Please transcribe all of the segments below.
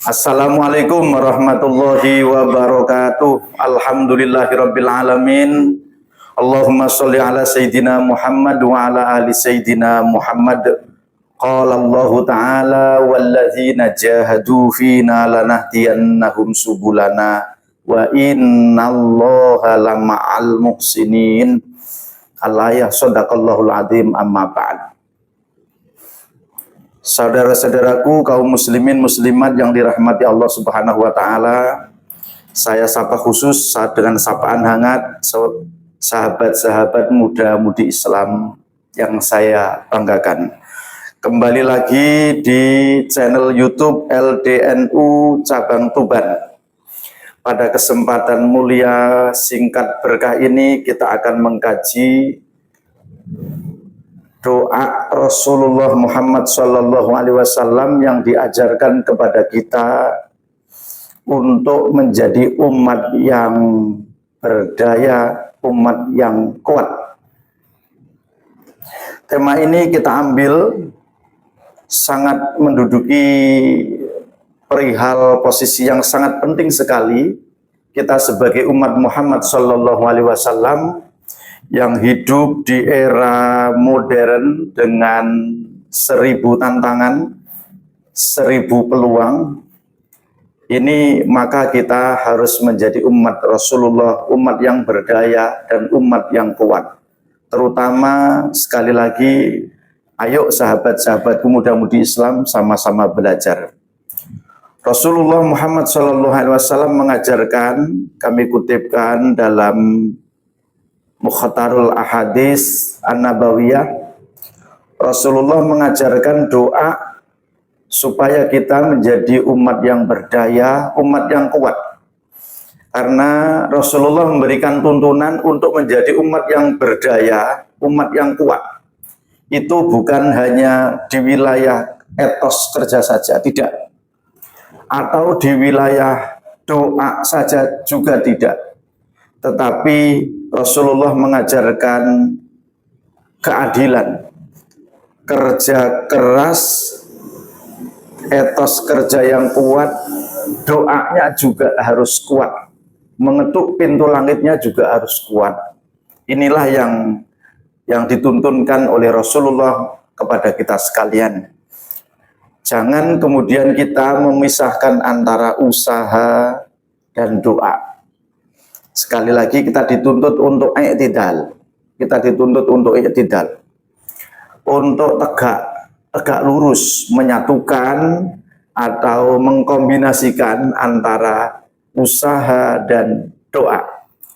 Assalamualaikum warahmatullahi wabarakatuh. Alhamdulillahirabbil alamin. Allahumma sholli ala sayyidina Muhammad wa ala ali sayyidina Muhammad. Qala Allah ta'ala walladzina jahadu fina lanahdiyannahum subulana wa innallaha lama'al muhsinin. Al-ayah sadaqallahul azim amma ba'd. Saudara-saudaraku kaum muslimin muslimat yang dirahmati Allah Subhanahu wa taala, saya sapa khusus dengan sapaan hangat sahabat-sahabat muda-mudi Islam yang saya banggakan. Kembali lagi di channel YouTube LDNU Cabang Tuban. Pada kesempatan mulia singkat berkah ini kita akan mengkaji doa Rasulullah Muhammad SAW yang diajarkan kepada kita untuk menjadi umat yang berdaya, umat yang kuat. Tema ini kita ambil sangat menduduki perihal posisi yang sangat penting sekali. Kita sebagai umat Muhammad SAW yang hidup di era modern dengan 1000 tantangan, 1000 peluang, ini maka kita harus menjadi umat Rasulullah, umat yang berdaya dan umat yang kuat. Terutama sekali lagi, ayo sahabat-sahabatku muda-mudi Islam sama-sama belajar. Rasulullah Muhammad SAW mengajarkan, kami kutipkan dalam Mukhtarul Ahadis An-Nabawiyah, Rasulullah mengajarkan doa supaya kita menjadi umat yang berdaya, umat yang kuat. Karena Rasulullah memberikan tuntunan untuk menjadi umat yang berdaya, umat yang kuat. Itu bukan hanya di wilayah etos kerja saja, tidak. Atau di wilayah doa saja juga tidak. Tetapi Rasulullah mengajarkan keadilan, kerja keras, etos kerja yang kuat, doanya juga harus kuat, mengetuk pintu langitnya juga harus kuat. Inilah yang dituntunkan oleh Rasulullah kepada kita sekalian. Jangan kemudian kita memisahkan antara usaha dan doa. Sekali lagi kita dituntut untuk i'tidal. Kita dituntut untuk i'tidal. Untuk tegak lurus, menyatukan atau mengkombinasikan antara usaha dan doa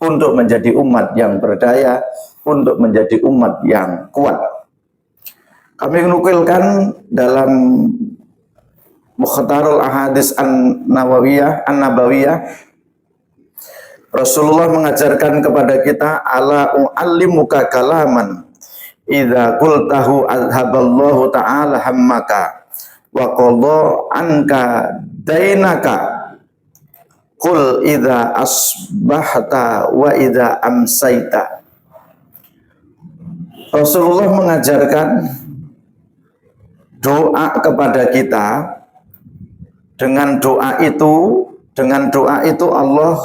untuk menjadi umat yang berdaya, untuk menjadi umat yang kuat. Kami menukilkan dalam Mukhtarul Ahadis An-Nabawiyah, Rasulullah mengajarkan kepada kita, ala u'allimuka kalaman idza qultahu adhaballahu ta'ala hammaka wa qadha anka dainaka qul idza asbahta wa idza amsaita. Rasulullah mengajarkan doa kepada kita. Dengan doa itu Allah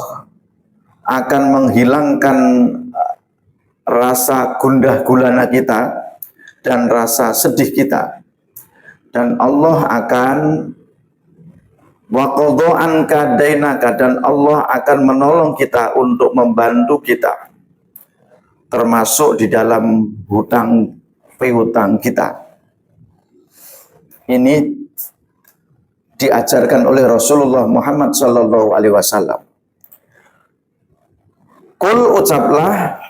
akan menghilangkan rasa gundah gulana kita dan rasa sedih kita, dan Allah akan waqadha anka dainaka, dan Allah akan menolong kita untuk membantu kita termasuk di dalam hutang piutang kita. Ini diajarkan oleh Rasulullah Muhammad SAW. Qul, ucaplah,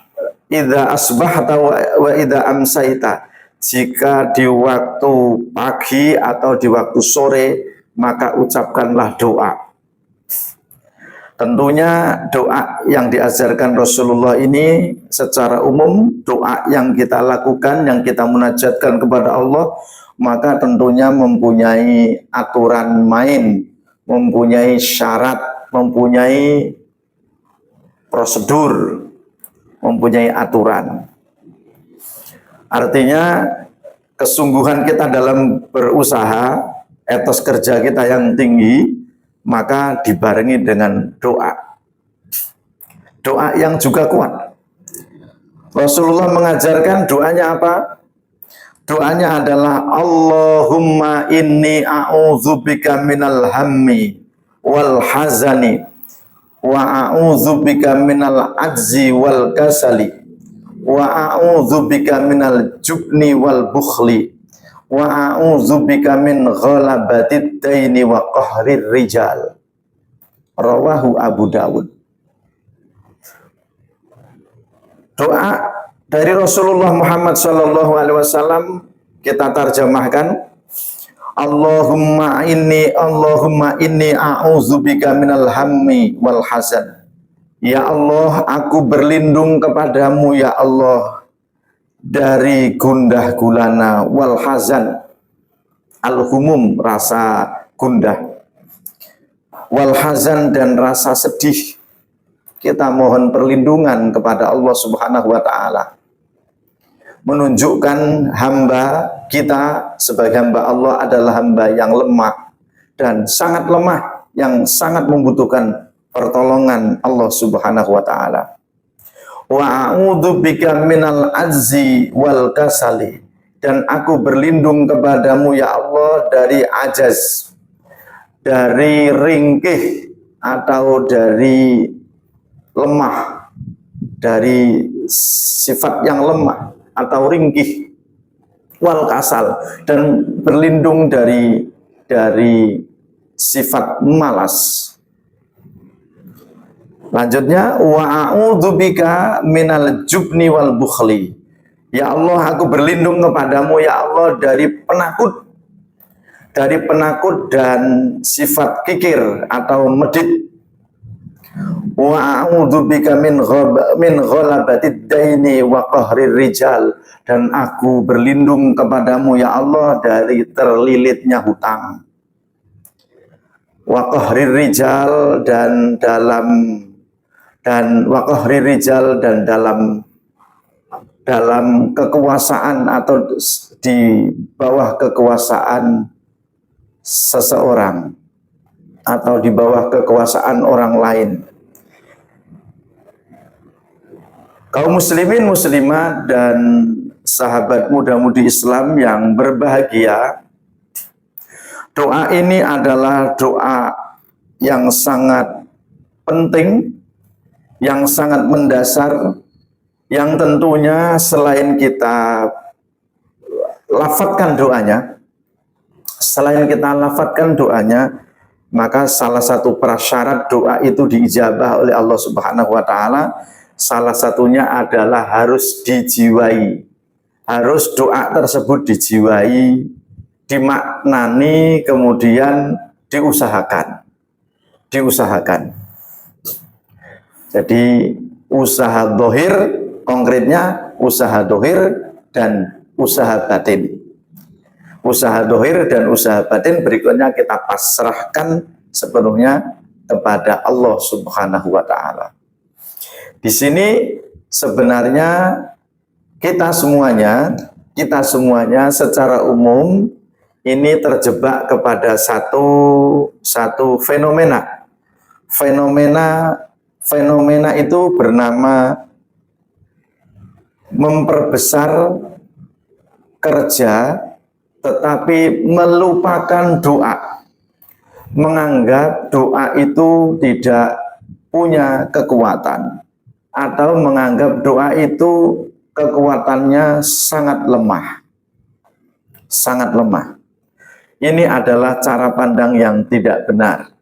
idza asbahta wa idza amsaita, jika di waktu pagi atau di waktu sore, maka ucapkanlah doa. Tentunya doa yang diajarkan Rasulullah ini secara umum, doa yang kita lakukan, yang kita munajatkan kepada Allah, maka tentunya mempunyai aturan main, mempunyai syarat, mempunyai prosedur, mempunyai aturan. Artinya kesungguhan kita dalam berusaha, etos kerja kita yang tinggi, maka dibarengi dengan doa. Doa yang juga kuat. Rasulullah mengajarkan doanya apa? Doanya adalah Allahumma inni a'udzubika minal hammi wal hazani wa a'udzubika minal ajzi wal kasali wa a'udzubika minal jubni wal bukhli wa a'udzubika min ghalabatid daini wa qahrir rijal. Rawahu Abu Dawud. Doa dari Rasulullah Muhammad sallallahu alaihi wasallam kita terjemahkan, Allahumma inni a'udzubika minal hammi wal hazan. Ya Allah, aku berlindung kepadamu ya Allah dari gundah gulana wal hazan, al-humum rasa gundah, wal hazan dan rasa sedih. Kita mohon perlindungan kepada Allah Subhanahu wa taala. Menunjukkan hamba kita sebagai hamba Allah adalah hamba yang lemah dan sangat lemah, yang sangat membutuhkan pertolongan Allah Subhanahu wa taala. Wa a'udzubika minal ajzi wal kasali, dan aku berlindung kepadamu ya Allah dari ajaz, dari ringkih atau dari lemah, dari sifat yang lemah atau ringkih, wal kasal, dan berlindung dari sifat malas. Lanjutnya, wa a'udzubika minal jubni wal bukhli. Ya Allah, aku berlindung kepadamu ya Allah dari penakut dan sifat kikir atau medit. Wa a'udzubika min ghalabatid daini wa qahrir rijal, dan aku berlindung kepadamu ya Allah dari terlilitnya hutang. Wa qahrir rijal, dan dalam kekuasaan atau di bawah kekuasaan seseorang atau di bawah kekuasaan orang lain. Kaum muslimin muslimat dan sahabat muda-mudi Islam yang berbahagia, doa ini adalah doa yang sangat penting, yang sangat mendasar, yang tentunya selain kita lafadzkan doanya, maka salah satu prasyarat doa itu diijabah oleh Allah Subhanahu wa taala, salah satunya adalah harus dijiwai. Harus doa tersebut dijiwai, dimaknani, kemudian diusahakan. Jadi usaha dohir, konkretnya usaha dohir dan usaha batin. Usaha dohir dan usaha batin berikutnya kita pasrahkan sepenuhnya kepada Allah Subhanahu wa taala. Di sini sebenarnya kita semuanya secara umum ini terjebak kepada satu fenomena. Fenomena itu bernama memperbesar kerja tetapi melupakan doa. Menganggap doa itu tidak punya kekuatan, atau menganggap doa itu kekuatannya sangat lemah. Sangat lemah. Ini adalah cara pandang yang tidak benar.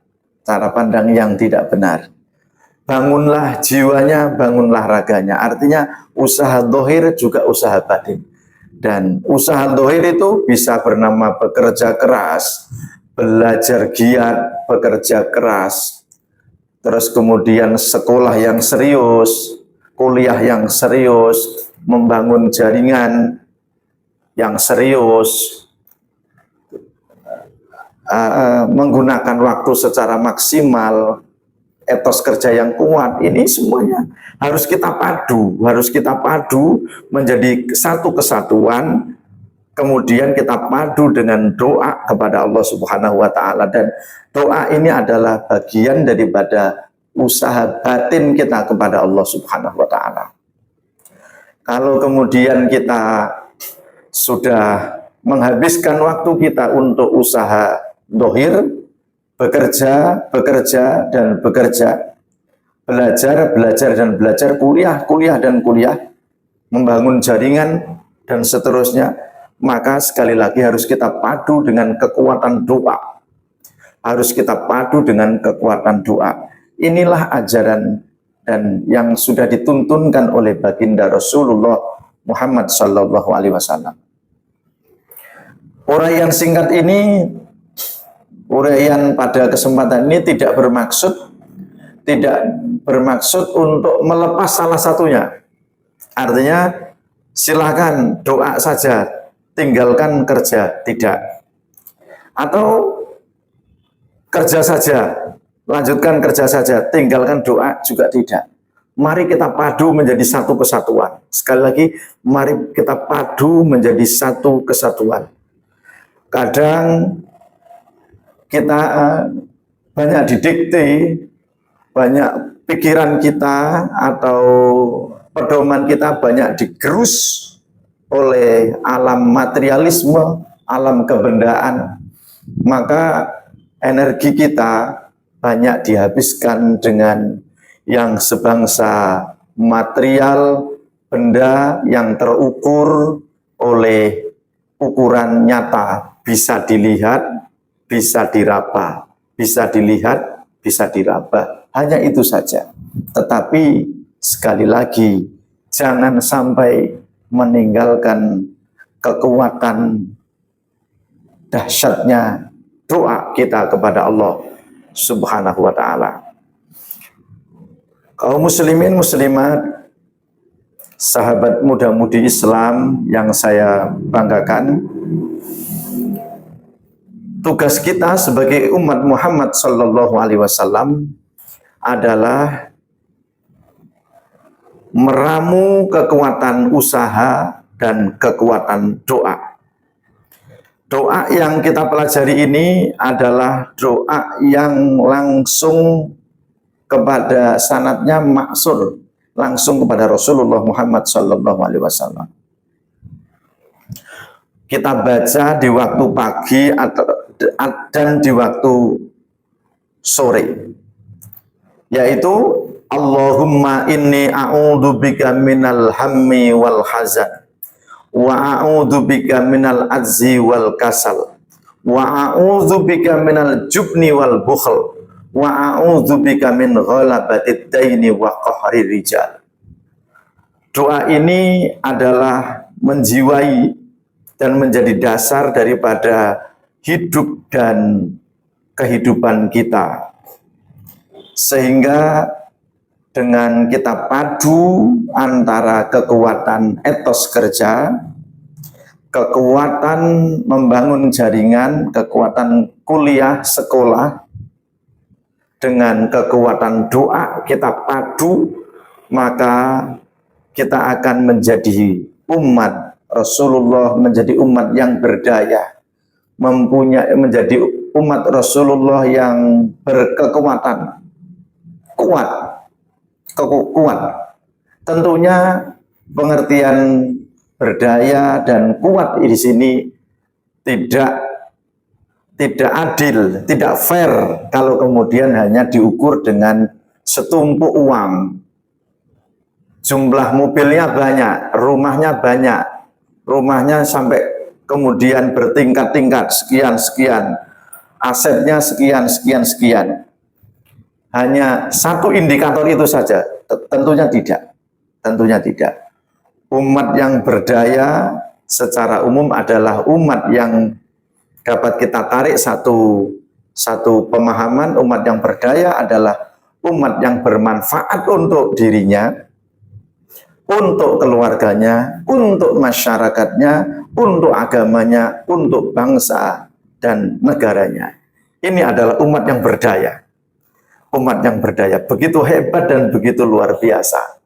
Bangunlah jiwanya, bangunlah raganya. Artinya usaha dohir juga usaha batin. Dan usaha dohir itu bisa bernama bekerja keras, belajar giat, bekerja keras, terus kemudian sekolah yang serius, kuliah yang serius, membangun jaringan yang serius, menggunakan waktu secara maksimal, etos kerja yang kuat. Ini semuanya harus kita padu menjadi satu kesatuan, kemudian kita padu dengan doa kepada Allah Subhanahu wa taala, dan doa ini adalah bagian daripada usaha batin kita kepada Allah Subhanahu wa taala. Kalau kemudian kita sudah menghabiskan waktu kita untuk usaha dohir, bekerja, dan bekerja, belajar dan belajar, kuliah dan kuliah, membangun jaringan dan seterusnya, maka sekali lagi harus kita padu dengan kekuatan doa. Harus kita padu dengan kekuatan doa. Inilah ajaran dan yang sudah dituntunkan oleh baginda Rasulullah Muhammad Sallallahu Alaihi Wasallam. Uraian singkat ini, uraian pada kesempatan ini tidak bermaksud untuk melepas salah satunya. Artinya silakan doa saja, tinggalkan kerja, tidak. Atau kerja saja, lanjutkan kerja saja, tinggalkan doa, juga tidak. Mari kita padu menjadi satu kesatuan. Sekali lagi, mari kita padu menjadi satu kesatuan. Kadang kita banyak didikte, banyak pikiran kita atau pedoman kita banyak digerus oleh alam materialisme, alam kebendaan, maka energi kita banyak dihabiskan dengan yang sebangsa material, benda yang terukur oleh ukuran nyata, bisa dilihat, bisa diraba, bisa dilihat, bisa diraba. Hanya itu saja. Tetapi sekali lagi, jangan sampai meninggalkan kekuatan dahsyatnya doa kita kepada Allah Subhanahu wa taala. Kaum muslimin muslimat, sahabat muda-mudi Islam yang saya banggakan, tugas kita sebagai umat Muhammad Sallallahu Alaihi Wasallam adalah meramu kekuatan usaha dan kekuatan doa. Doa yang kita pelajari ini adalah doa yang langsung kepada sanadnya maksur, langsung kepada Rasulullah Muhammad Sallallahu Alaihi Wasallam. Kita baca di waktu pagi dan di waktu sore, yaitu Allahumma inni a'udzubika minal hammi wal hazan, wa a'udzubika minal azzi wal kasal, wa a'udzubika minal jubni wal bukhl, wa a'udzubika min ghalabatid daini wa qahri rijal. Doa ini adalah menjiwai dan menjadi dasar daripada hidup dan kehidupan kita, sehingga dengan kita padu antara kekuatan etos kerja, kekuatan membangun jaringan, kekuatan kuliah, sekolah, dengan kekuatan doa kita padu, maka kita akan menjadi umat Rasulullah, menjadi umat yang berdaya, menjadi umat Rasulullah yang berkekuatan, kuat. Tentunya pengertian berdaya dan kuat di sini tidak adil, tidak fair kalau kemudian hanya diukur dengan setumpuk uang. Jumlah mobilnya banyak, rumahnya sampai kemudian bertingkat-tingkat, sekian, asetnya sekian. Hanya satu indikator itu saja? Tentunya tidak. Umat yang berdaya secara umum adalah umat yang dapat kita tarik satu pemahaman. Umat yang berdaya adalah umat yang bermanfaat untuk dirinya, untuk keluarganya, untuk masyarakatnya, untuk agamanya, untuk bangsa dan negaranya. Ini adalah umat yang berdaya. Umat yang berdaya, begitu hebat dan begitu luar biasa.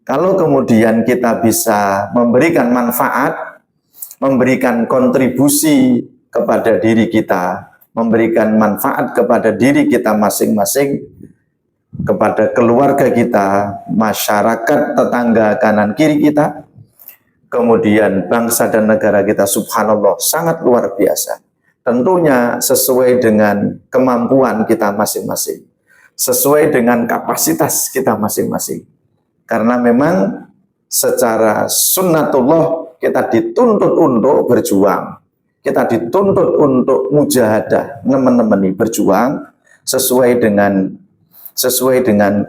Kalau kemudian kita bisa memberikan manfaat memberikan kontribusi kepada diri kita, memberikan manfaat kepada diri kita masing-masing, kepada keluarga kita, masyarakat, tetangga kanan kiri kita, kemudian bangsa dan negara kita, subhanallah, sangat luar biasa. Tentunya sesuai dengan kemampuan kita masing-masing, sesuai dengan kapasitas kita masing-masing. Karena memang secara sunnatullah kita dituntut untuk berjuang, kita dituntut untuk mujahadah, menemani berjuang sesuai dengan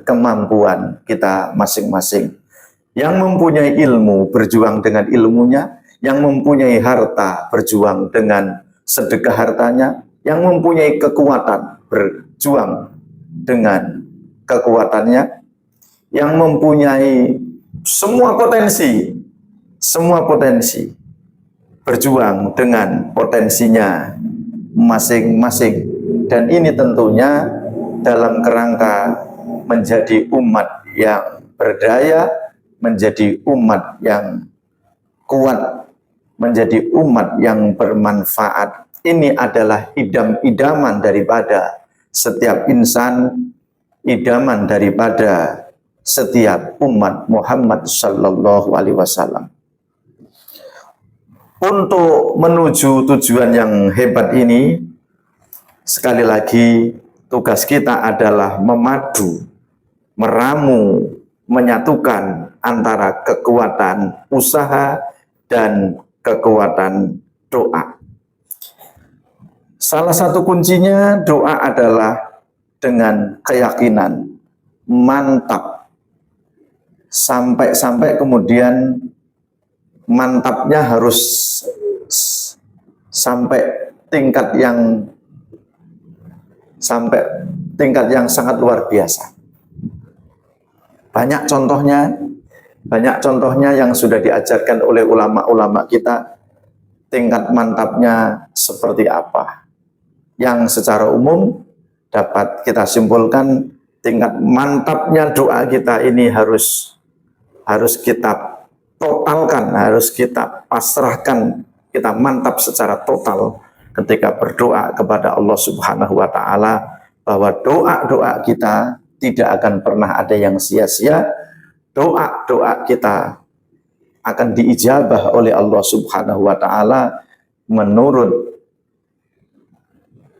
kemampuan kita masing-masing. Yang mempunyai ilmu berjuang dengan ilmunya, yang mempunyai harta berjuang dengan sedekah hartanya, yang mempunyai kekuatan berjuang dengan kekuatannya, yang mempunyai semua potensi berjuang dengan potensinya masing-masing. Dan ini tentunya dalam kerangka menjadi umat yang berdaya, menjadi umat yang kuat, menjadi umat yang bermanfaat. Ini adalah idam-idaman daripada setiap insan, idaman daripada setiap umat Muhammad sallallahu alaihi wasallam. Untuk menuju tujuan yang hebat ini, sekali lagi tugas kita adalah memadu, meramu, menyatukan antara kekuatan usaha dan kekuatan doa. Salah satu kuncinya doa adalah dengan keyakinan mantap, sampai sampai mantapnya harus sampai tingkat yang sangat luar biasa. Banyak contohnya yang sudah diajarkan oleh ulama-ulama kita, tingkat mantapnya seperti apa. Yang secara umum dapat kita simpulkan, tingkat mantapnya doa kita ini harus kita totalkan, harus kita pasrahkan, kita mantap secara total ketika berdoa kepada Allah Subhanahu wa taala, bahwa doa-doa kita tidak akan pernah ada yang sia-sia. Doa-doa kita akan diijabah oleh Allah Subhanahu wa taala menurut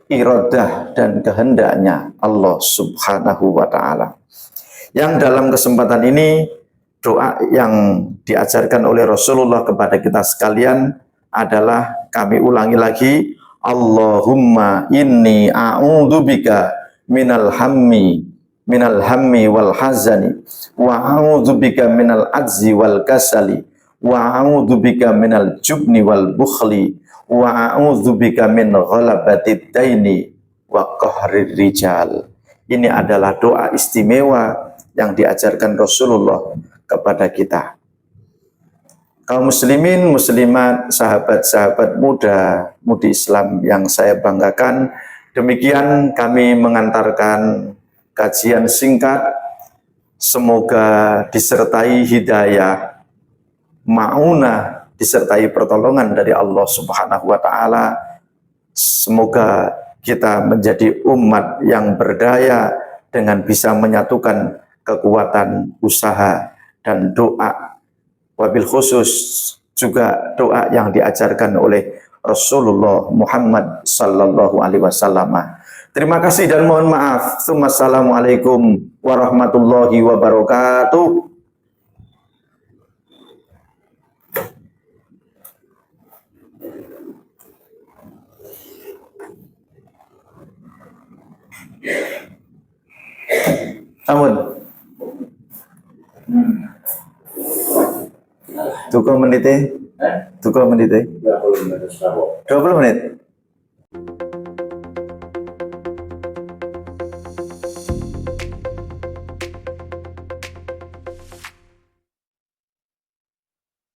iradah dan kehendaknya Allah Subhanahu wa taala. Yang dalam kesempatan ini, doa yang diajarkan oleh Rasulullah kepada kita sekalian adalah, kami ulangi lagi, Allahumma inni a'udzubika minal hammi wal hazani, wa a'udzubika minal ajzi wal kasali, wa a'udzubika minal jubni wal bukhli, wa a'udzubika min ghalabatid daini wa qahrir rijal. Ini adalah doa istimewa yang diajarkan Rasulullah kepada kita. Kaum muslimin, muslimat, sahabat-sahabat muda, mudi Islam yang saya banggakan, demikian kami mengantarkan kajian singkat. Semoga disertai hidayah, ma'unah, disertai pertolongan dari Allah Subhanahu wa taala. Semoga kita menjadi umat yang berdaya dengan bisa menyatukan kekuatan usaha dan doa. Wabil khusus juga doa yang diajarkan oleh Rasulullah Muhammad sallallahu alaihi wasallam. Terima kasih dan mohon maaf. Assalamualaikum warahmatullahi wabarakatuh. Amun. Tuko menit. 20 menit. 20 menit.